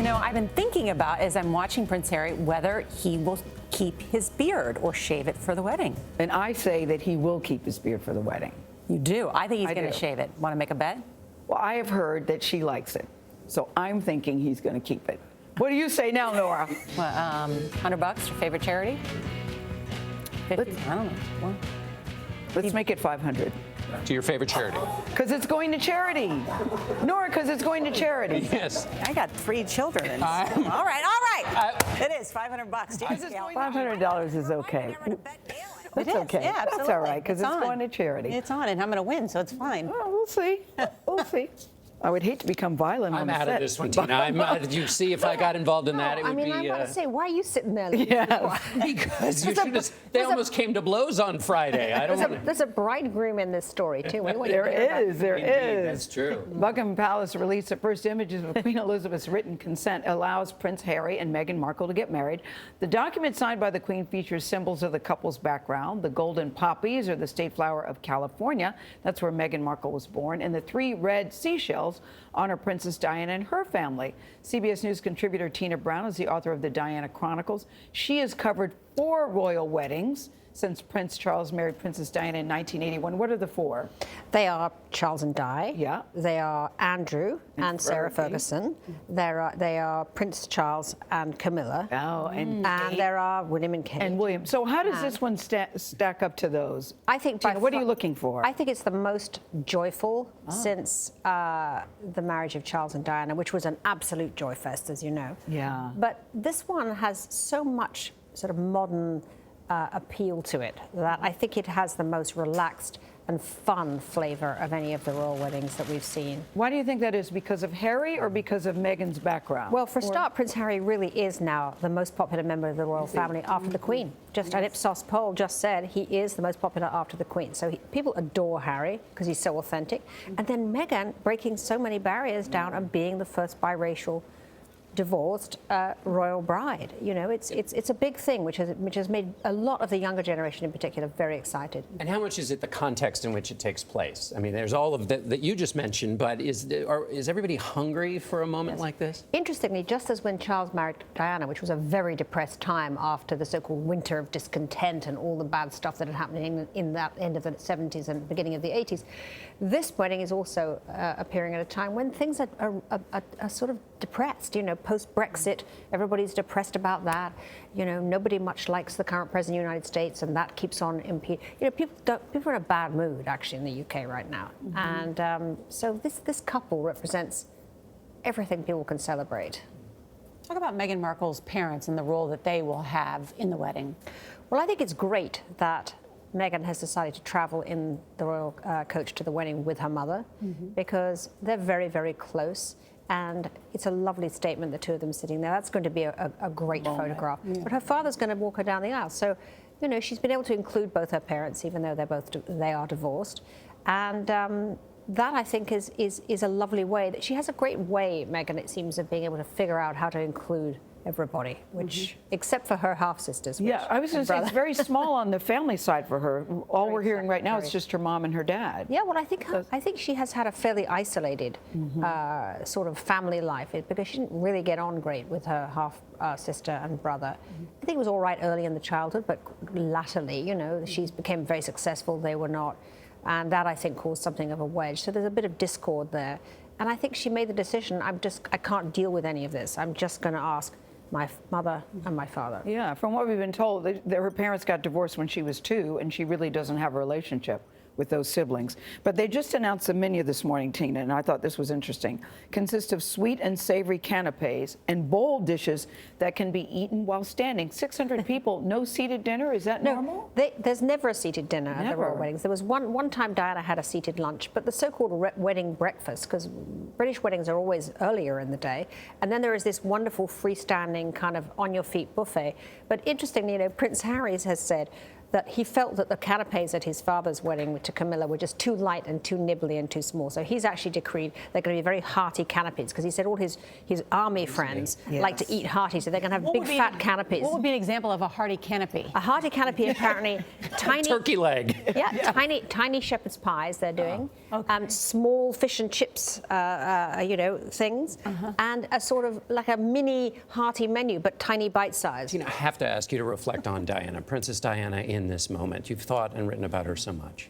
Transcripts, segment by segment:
You know, I've been thinking about, as I'm watching Prince Harry, whether he will keep his beard or shave it for the wedding. And I say that he will keep his beard for the wedding. You do? I think he's going to do. shave it. Want to make a bet? Well, I have heard that she likes it. So I'm thinking he's going to keep it. What do you say now, Norah? Well, $100, your favorite charity? 50? I don't know. Well, Let's make it 500. To your favorite charity. Because it's going to charity. Nora, because it's going to charity. Yes. I got 3 children. And all right. It is $500. $500 is okay. That's okay. Yeah, That's all right, because it's on. going to charity. It's on, and I'm going to win, so it's fine. Well, we'll see. We'll see. I would hate to become violent on I'm the out set. of this one, Tina. You see, if I got involved in that, it would be. I'm about to say, why are you sitting there? Yeah. Because you should have. They almost came to blows on Friday. I don't want There's a bridegroom in this story, too. There is. That's true. Buckingham Palace released the first images of Queen Elizabeth's written consent allows Prince Harry and Meghan Markle to get married. The document signed by the Queen features symbols of the couple's background. The golden poppies are the state flower of California. That's where Meghan Markle was born. And the 3 red seashells honor Princess Diana and her family. CBS News contributor Tina Brown is the author of the Diana Chronicles. She has covered 4 royal weddings since Prince Charles married Princess Diana in 1981. What are the 4? They are Charles and Di. Yeah. They are Andrew and Sarah Ferguson. They are Prince Charles and Camilla. Oh, and there are William and Kate. And William. So how does this one stack up to those? I think Tina, what are you looking for? I think it's the most joyful since the marriage of Charles and Diana, which was an absolute joy fest, as you know. Yeah. But this one has so much sort of modern appeal to it that I think it has the most relaxed and fun flavor of any of the royal weddings that we've seen. Why do you think that is? Because of Harry or because of Meghan's background? Well, for a start, Prince Harry really is now the most popular member of the royal family after the Queen. Just an Ipsos poll just said he is the most popular after the Queen. So people adore Harry because he's so authentic. And then Meghan breaking so many barriers down and being the first biracial divorced royal bride. You know, it's a big thing, which has made a lot of the younger generation in particular very excited. And how much is it the context in which it takes place? I mean, there's all of that you just mentioned, but is everybody hungry for a moment like this? Interestingly, just as when Charles married Diana, which was a very depressed time after the so-called winter of discontent and all the bad stuff that had happened in that end of the 70s and beginning of the 80s, this wedding is also appearing at a time when things are sort of depressed. You know, post-Brexit, everybody's depressed about that. You know, nobody much likes the current president of the United States, and that keeps on impeding. You know, people are in a bad mood, actually, in the UK right now. And so this couple represents everything people can celebrate. Talk about Meghan Markle's parents and the role that they will have in the wedding. Well, I think it's great that Meghan has decided to travel in the royal coach to the wedding with her mother because they're very, very close. And it's a lovely statement, the 2 of them sitting there. That's going to be a great photograph. Yeah. But her father's going to walk her down the aisle. So, you know, she's been able to include both her parents, even though they are divorced. And that, I think, is a lovely way. That she has a great way, Meghan, it seems, of being able to figure out how to include everybody, which, except for her half-sisters. Yeah, I was going to say, it's very small on the family side for her. All we're hearing right now is just her mom and her dad. Yeah, well, I think she has had a fairly isolated sort of family life because she didn't really get on great with her half-sister and brother. I think it was all right early in the childhood, but latterly, you know, she became very successful. They were not. And that, I think, caused something of a wedge. So there's a bit of discord there. And I think she made the decision, I can't deal with any of this. I'm just going to ask my mother and my father. Yeah, from what we've been told, her parents got divorced when she was 2, and she really doesn't have a relationship with those siblings. But they just announced the menu this morning, Tina, and I thought this was interesting. Consists of sweet and savory canapes and bowl dishes that can be eaten while standing. 600 people, no seated dinner? Is that normal? There's never a seated dinner at the royal weddings. There was one time Diana had a seated lunch, but the so-called wedding breakfast, because British weddings are always earlier in the day, and then there is this wonderful freestanding kind of on-your-feet buffet. But interestingly, you know, Prince Harry has said, that he felt that the canapes at his father's wedding to Camilla were just too light and too nibbly and too small. So he's actually decreed they're going to be very hearty canapes, because he said all his army friends like to eat hearty, so they're going to have big fat canapes. What would be an example of a hearty canopy? A hearty canopy, apparently, tiny turkey leg. Yeah, tiny shepherd's pies they're doing, small fish and chips, things, and a sort of like a mini hearty menu, but tiny bite size. I have to ask you to reflect on Diana, Princess Diana, in this moment. You've thought and written about her so much.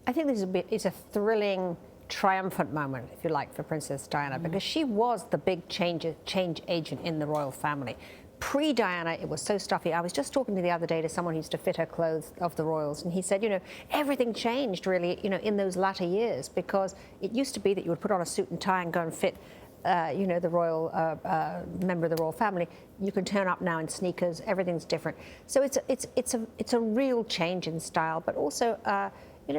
I think this is a thrilling, triumphant moment, if you like, for Princess Diana, because she was the big change agent in the royal family. Pre-Diana, it was so stuffy. I was just talking the other day to someone who used to fit her clothes of the royals, and he said, everything changed really, in those latter years, because it used to be that you would put on a suit and tie and go and fit the royal member of the royal family. You can turn up now in sneakers. Everything's different. So it's a real change in style, but also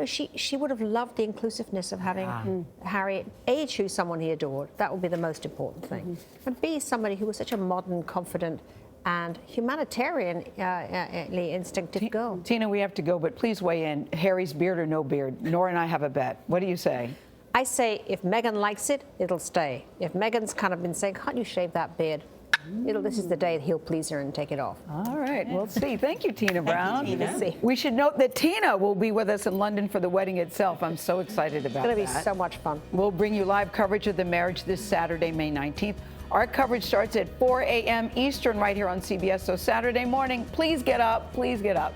she would have loved the inclusiveness of having Harry, A, choose someone he adored. That would be the most important thing, and B, somebody who was such a modern, confident, and humanitarianly instinctive girl. Tina, we have to go, but please weigh in. Harry's beard or no beard? Norah and I have a bet. What do you say? I say if Meghan likes it, it'll stay. If Meghan's kind of been saying, can't you shave that beard? This is the day that he'll please her and take it off. All right, we'll see. Thank you, Tina Brown. Thank you, Tina. We should note that Tina will be with us in London for the wedding itself. I'm so excited about that. It's going to be so much fun. We'll bring you live coverage of the marriage this Saturday, May 19th. Our coverage starts at 4 a.m. Eastern right here on CBS. So Saturday morning, please get up. Please get up.